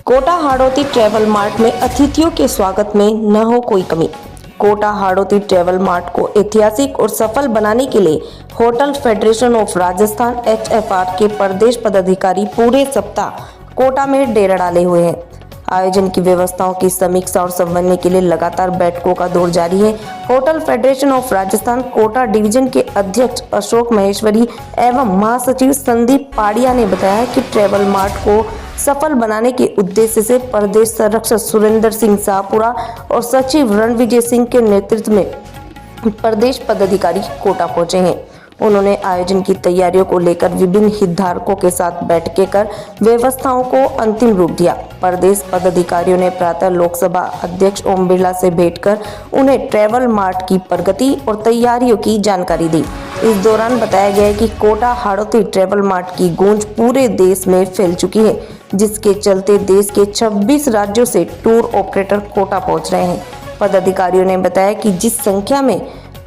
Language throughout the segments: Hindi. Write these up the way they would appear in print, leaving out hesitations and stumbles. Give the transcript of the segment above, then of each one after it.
कोटा हाड़ौती ट्रैवल मार्ट में अतिथियों के स्वागत में न हो कोई कमी। कोटा हाड़ौती ट्रैवल मार्ट को ऐतिहासिक और सफल बनाने के लिए hotel federation of Rajasthan HFR के प्रदेश पदाधिकारी पूरे सप्ताह कोटा में डेरा डाले हुए हैं। आयोजन की व्यवस्थाओं की समीक्षा और समन्वय के लिए लगातार बैठकों का दौर जारी है। Hotel federation of Rajasthan Kota division के अध्यक्ष अशोक महेश्वरी एवं महासचिव संदीप पाड़िया ने बताया कि ट्रैवल मार्ट को सफल बनाने के उद्देश्य से प्रदेश संरक्षक सुरेंद्र सिंह शाहपुरा और सचिव रणविजय सिंह के नेतृत्व में प्रदेश पदाधिकारी कोटा पहुंचे हैं। उन्होंने आयोजन की तैयारियों को लेकर विभिन्न हितधारकों के साथ बैठकें कर व्यवस्थाओं को अंतिम रूप दिया। प्रदेश पदाधिकारियों ने प्रातः लोकसभा अध्यक्ष ओम बिरला से भेंट कर उन्हें ट्रैवल मार्ट की प्रगति और तैयारियों की जानकारी दी। इस दौरान बताया गया कि कोटा हाड़ौती ट्रैवल मार्ट की गूंज पूरे देश में फैल चुकी है, जिसके चलते देश के 26 राज्यों से टूर ऑपरेटर कोटा पहुंच रहे हैं। पदाधिकारियों ने बताया कि जिस संख्या में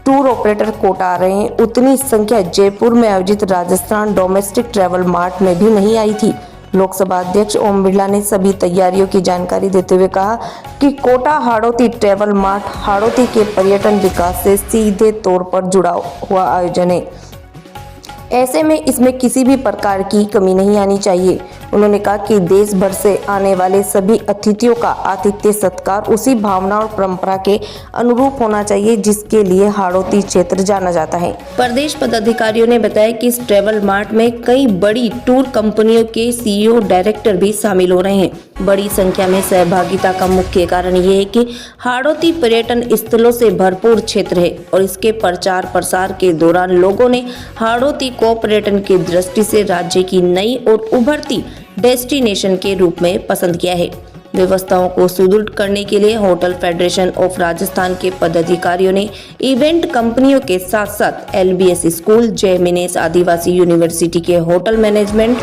टूर ऑपरेटर कोटा आ रहे हैं, उतनी संख्या जयपुर में आयोजित राजस्थान डोमेस्टिक ट्रैवल मार्ट में भी नहीं आई थी। लोकसभा अध्यक्ष ओम बिरला ने सभी तैयारियों की जानकारी देते हुए कहा कि कोटा हाड़ौती ट्रैवल मार्ट हाड़ौती के पर्यटन विकास से सीधे तौर पर जुड़ा हुआ आयोजन है। ऐसे में इसमें किसी भी प्रकार की कमी नहीं आनी चाहिए। उन्होंने कहा कि देश भर से आने वाले सभी अतिथियों का आतिथ्य सत्कार उसी भावना और परंपरा के अनुरूप होना चाहिए जिसके लिए हाड़ौती क्षेत्र जाना जाता है। प्रदेश पदाधिकारियों ने बताया कि इस ट्रैवल मार्ट में कई बड़ी टूर कंपनियों के CEO डायरेक्टर भी शामिल हो रहे हैं। बड़ी संख्या में सहभागिता का मुख्य कारण ये है कि हाड़ौती पर्यटन स्थलों से भरपूर क्षेत्र है और इसके प्रचार प्रसार के दौरान लोगों ने हाड़ौती को पर्यटन की दृष्टि से राज्य की नई और उभरती डेस्टिनेशन के रूप में पसंद किया है। व्यवस्थाओं को सुदृढ़ करने के लिए होटल फेडरेशन ऑफ राजस्थान के पदाधिकारियों ने इवेंट कंपनियों के साथ साथ LBS स्कूल, जयमिनेश आदिवासी यूनिवर्सिटी के होटल मैनेजमेंट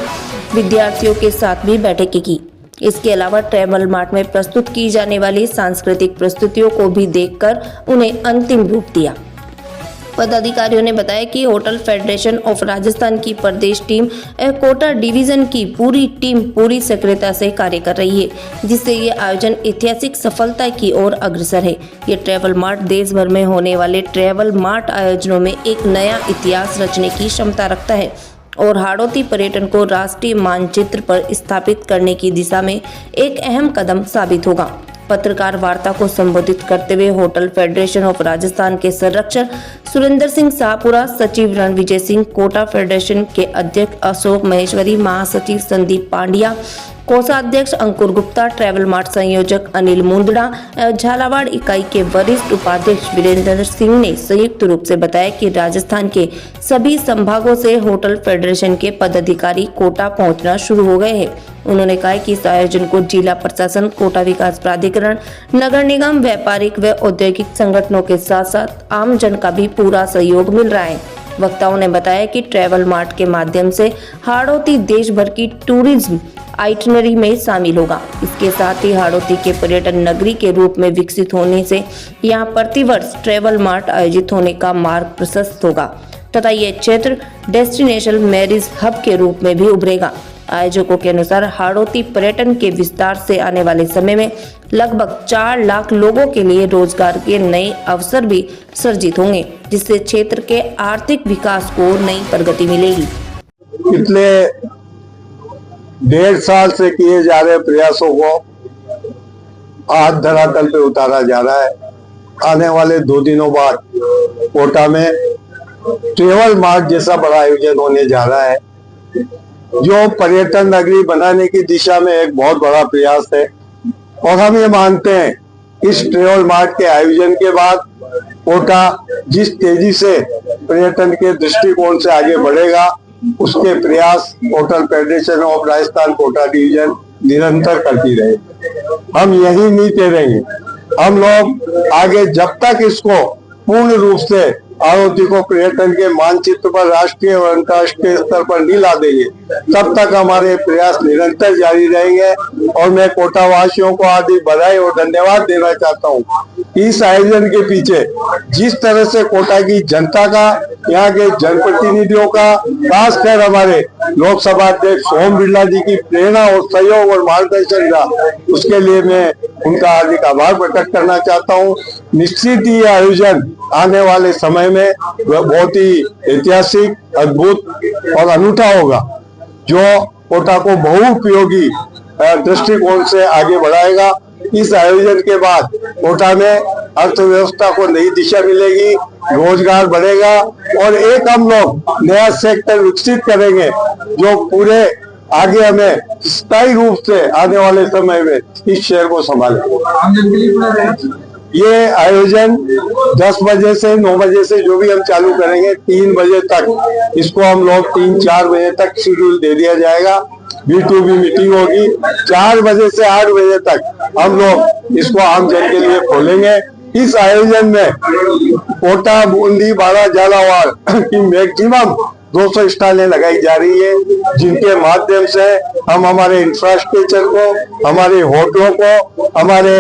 विद्यार्थियों के साथ भी बैठकें की। इसके अलावा ट्रैवल मार्ट में प्रस्तुत की जाने वाली सांस्कृतिक प्रस्तुतियों को भी देखकर उन्हें अंतिम रूप दिया। पदाधिकारियों ने बताया कि होटल फेडरेशन ऑफ राजस्थान की प्रदेश टीम कोटा डिवीजन की पूरी टीम पूरी सक्रियता से कार्य कर रही है, जिससे ये आयोजन ऐतिहासिक सफलता की ओर अग्रसर है। ये ट्रैवल मार्ट देश भर में होने वाले ट्रैवल मार्ट आयोजनों में एक नया इतिहास रचने की क्षमता रखता है और हाड़ौती पर्यटन को राष्ट्रीय मानचित्र पर स्थापित करने की दिशा में एक अहम कदम साबित होगा। पत्रकार वार्ता को संबोधित करते हुए होटल फेडरेशन ऑफ राजस्थान के संरक्षक सुरेंद्र सिंह शाहपुरा, सचिव रणविजय सिंह, कोटा फेडरेशन के अध्यक्ष अशोक महेश्वरी, महासचिव संदीप पांड्या, कोषाध्यक्ष अंकुर गुप्ता, ट्रैवल मार्ट संयोजक अनिल मुंदड़ा, झालावाड़ इकाई के वरिष्ठ उपाध्यक्ष वीरेंद्र सिंह ने संयुक्त रूप से बताया कि राजस्थान के सभी संभागों से होटल फेडरेशन के पदाधिकारी कोटा पहुंचना शुरू हो गए हैं। उन्होंने कहा कि इस आयोजन को जिला प्रशासन, कोटा विकास प्राधिकरण, नगर निगम, व्यापारिक व औद्योगिक संगठनों के साथ साथ आम जन का भी पूरा सहयोग मिल रहा है। वक्ताओं ने बताया कि ट्रैवल मार्ट के माध्यम से हाड़ौती देश भर की टूरिज्म आइटनरी में शामिल होगा। इसके साथ ही हाड़ौती के पर्यटन नगरी के रूप में विकसित होने से यहाँ प्रतिवर्ष ट्रैवल मार्ट आयोजित होने का मार्ग प्रशस्त होगा तथा ये क्षेत्र डेस्टिनेशन मैरिज हब के रूप में भी उभरेगा। आयोजकों के अनुसार हाड़ौती पर्यटन के विस्तार से आने वाले समय में लगभग 4 लाख लोगों के लिए रोजगार के नए अवसर भी सृजित होंगे, जिससे क्षेत्र के आर्थिक विकास को नई प्रगति मिलेगी। पिछले 1.5 साल से किए जा रहे प्रयासों को आज धरातल पे उतारा जा रहा है। आने वाले 2 दिनों बाद कोटा में ट्रैवल मार्ट जैसा बड़ा आयोजन होने जा रहा है, जो पर्यटन नगरी बनाने की दिशा में एक बहुत बड़ा प्रयास है। और हम ये मानते हैं इस ट्रैवल मार्ट के आयोजन के बाद कोटा जिस तेजी से पर्यटन के दृष्टिकोण से आगे बढ़ेगा, उसके प्रयास hotel federation of Rajasthan Kota division निरंतर करती रहे। हम यही नीति रहेंगे। हम लोग आगे जब तक इसको पूर्ण रूप से हाड़ौती को पर्यटन के मानचित्र पर राष्ट्रीय और अंतर्राष्ट्रीय स्तर पर नहीं ला देंगे, तब तक हमारे प्रयास निरंतर जारी रहेंगे। और मैं कोटा वासियों को हार्दिक बधाई और धन्यवाद देना चाहता हूँ। इस आयोजन के पीछे जिस तरह से कोटा की जनता का यहाँ के जनप्रतिनिधियों का, खासकर हमारे लोकसभा अध्यक्ष ओम बिरला जी की प्रेरणा और सहयोग और मार्गदर्शन का, उसके लिए मैं उनका हार्दिक आभार प्रकट करना चाहता हूँ। निश्चित ही आयोजन आने वाले समय में बहुत ही ऐतिहासिक, अद्भुत और अनूठा होगा, जो कोटा को बहुउपयोगी दृष्टिकोण से आगे बढ़ाएगा। इस आयोजन के बाद कोटा में अर्थव्यवस्था को नई दिशा मिलेगी, रोजगार बढ़ेगा और एक हम लोग नया सेक्टर विकसित करेंगे, जो पूरे आगे हमें स्थायी रूप से आने वाले समय में इस शहर को संभालेंगे। ये आयोजन 10 बजे से 9 बजे से जो भी हम चालू करेंगे, 3 बजे तक इसको हम लोग 3-4 बजे तक शेड्यूल दे दिया जाएगा। B2B मीटिंग होगी। 4 बजे से 8 बजे तक हम लोग इसको आम जन के लिए खोलेंगे। इस आयोजन में कोटा, बूंदी, बाड़ा, झालावाड़ की मैक्सिमम 200 स्टॉलें लगाई जा रही है, जिनके माध्यम से हम हमारे इंफ्रास्ट्रक्चर को, हमारे होटलों को, हमारे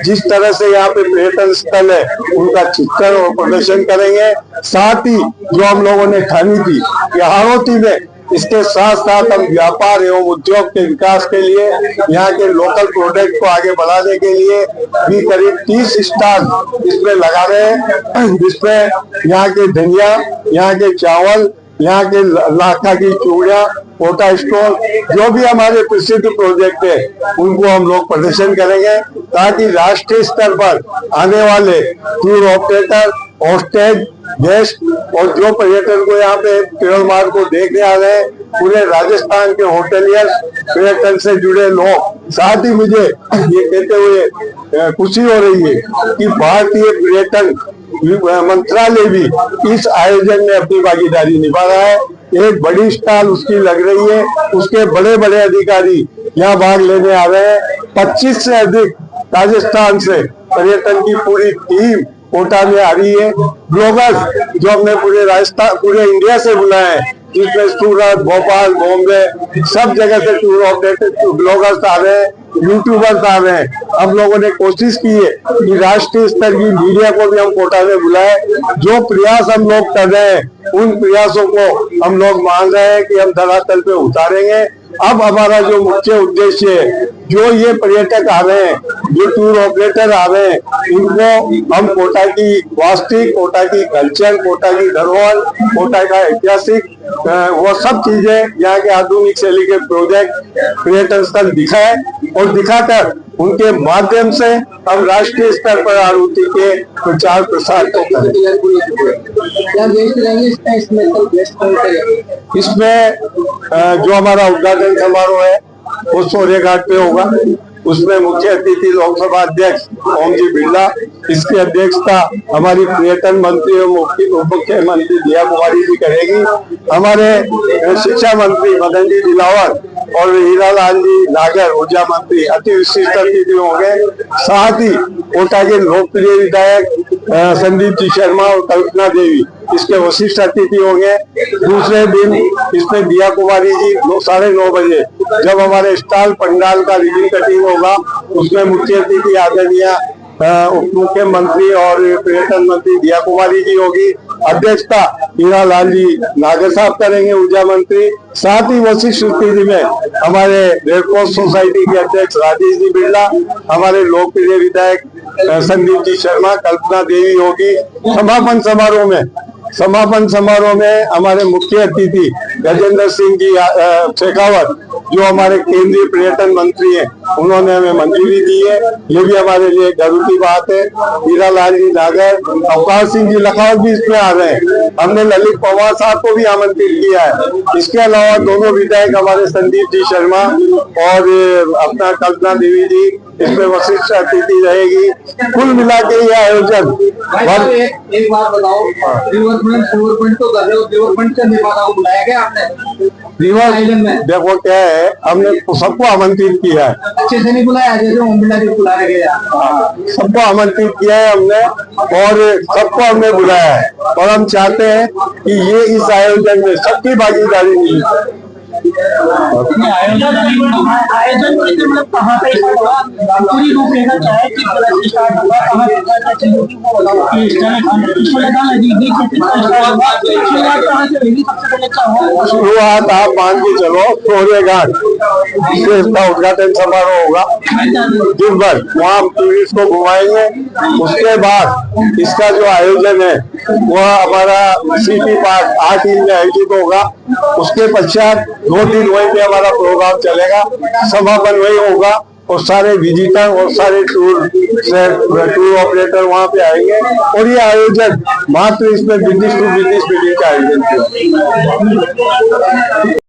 जिस तरह से यहाँ पे पर्यटन स्थल है उनका चित्रण और प्रदर्शन करेंगे। साथ ही जो हम लोगों ने ठानी थी कि हाड़ौती में, इसके साथ साथ हम व्यापार एवं उद्योग के विकास के लिए, यहाँ के लोकल प्रोडक्ट को आगे बढ़ाने के लिए भी करीब 30 स्टॉल इसमें लगा रहे हैं, जिसमें यहाँ के धनिया, यहाँ के चावल, यहाँ के लाखा की चूड़ियाँ, कोटा स्टोन, जो भी हमारे प्रसिद्ध प्रोजेक्ट है उनको हम लोग प्रदर्शन करेंगे, ताकि राष्ट्रीय स्तर पर आने वाले टूर ऑपरेटर, होस्टेज, गेस्ट और जो पर्यटन को यहाँ पे ट्रेवल मार्ट को देखने आ रहे हैं, पूरे राजस्थान के होटलियर्स, पर्यटन से जुड़े लोग, साथ ही मुझे ये कहते हुए खुशी हो रही है कि भारतीय पर्यटन मंत्रालय भी इस आयोजन में अपनी भागीदारी निभा रहा है। एक बड़ी स्टॉल उसकी लग रही है, उसके बड़े बड़े अधिकारी यहाँ भाग लेने आ रहे हैं। 25 से अधिक राजस्थान से पर्यटन की पूरी टीम कोटा में आ रही है। ब्लॉगर्स जो हमने पूरे राजस्थान, पूरे इंडिया से बुलाए हैं, जिसमें सूरत, भोपाल, बॉम्बे, सब जगह से टूर ऑपरेटर ब्लॉगर्स आ रहे हैं, यूट्यूबर्स आ रहे हैं। हम लोगों ने कोशिश की है कि राष्ट्रीय स्तर की मीडिया को भी हम कोटा में बुलाए। जो प्रयास हम लोग कर रहे हैं, उन प्रयासों को हम लोग मान रहे हैं कि हम धरातल पे उतारेंगे। अब हमारा जो मुख्य उद्देश्य है, जो ये पर्यटक आ रहे हैं, जो टूर ऑपरेटर आ रहे हैं, इनको हम कोटा की वास्तविक, कोटा की कल्चर, कोटा की धरोहर, कोटा का ऐतिहासिक वो सब चीजें, यहाँ के आधुनिक शैली के प्रोजेक्ट, पर्यटन स्थल दिखाए और दिखाकर उनके माध्यम से हम राष्ट्रीय स्तर पर आरूति के प्रचार प्रसार को करें। इसमें जो हमारा उद्घाटन समारोह है वो शौर्य घाट पे होगा। उसमें मुख्य अतिथि लोकसभा अध्यक्ष ओम जी बिरला, इसकी अध्यक्षता हमारी पर्यटन मंत्री और मुख्यमंत्री दिया कुमारी जी करेगी। हमारे शिक्षा मंत्री मदन जी दिलावर और हीरालाल जी नागर, ऊर्जा मंत्री, अति विशिष्ट अतिथि होंगे। साथ ही कोटा के लोकप्रिय विधायक संदीप जी शर्मा और कल्पना देवी इसके वशिष्ठ अतिथि होंगे। दूसरे दिन इसमें दिया कुमारी जी 9:30 बजे जब हमारे स्टॉल पंडाल का रिबन कटिंग होगा, उसमें मुख्य अतिथि आदरणीय उप मुख्यमंत्री और पर्यटन मंत्री दिया कुमारी जी होगी। अध्यक्षता हीरालाल जी नागर साहब करेंगे, ऊर्जा मंत्री। साथ ही वशिष्ठ अतिथि में हमारे रेड क्रॉस सोसाइटी के अध्यक्ष राजेश जी बिरला, हमारे लोकप्रिय विधायक संदीप जी शर्मा, कल्पना देवी होगी। समापन समारोह में हमारे मुख्य अतिथि गजेंद्र सिंह जी शेखावत, जो हमारे केंद्रीय पर्यटन मंत्री हैं, उन्होंने हमें मंजूरी दी है। ये भी हमारे लिए गर्व की बात है। हीरालाल जी नागर, अवतार सिंह जी लखावत भी इसमें आ रहे हैं। हमने ललित पवार साहब को भी आमंत्रित किया है। इसके अलावा दोनों विधायक हमारे संदीप जी शर्मा और अपना कल्पना देवी जी इसमें वशिष्ठ अतिथि रहेगी। कुल मिला के ये आयोजन एक बात बताओ, रिवरफ्रंट तो कर रहे हो, रिवरफ्रंट का निर्माता को बुलाया गया आपने? देखो क्या है, हमने सबको आमंत्रित किया है। अच्छे से नहीं बुलाया जैसे ओम बिरला जी को बुलाया गया? सबको आमंत्रित किया है हमने और सबको हमने बुलाया है, और हम चाहते हैं कि ये इस आयोजन में सबकी भागीदारी मिली। आयोजन मतलब कहाँ पे स्टार्ट होगा, पूरी रूपरेखा क्या है, किस तरह से स्टार्ट होगा, कहाँ पे क्या चीजों की वो बताओ। शुरुआत कहाँ से होगी, सबसे पहले क्या होगा? शुरुआत आप मान के चलो सोरे घाट से इसका उद्घाटन समारोह होगा दिन भर, वहाँ टूरिस्ट को घुमाएंगे। उसके बाद इसका जो आयोजन है वह हमारा सिटी पार्क 8 में आयोजित होगा। उसके पश्चात 2 दिन वहीं पे हमारा प्रोग्राम चलेगा, समापन वही होगा और सारे विजिटर और सारे टूर ऑपरेटर वहाँ पे आएंगे। और ये आयोजन मात्र इसमें बिजनेस टू बिजनेस मीटिंग का आयोजन किया।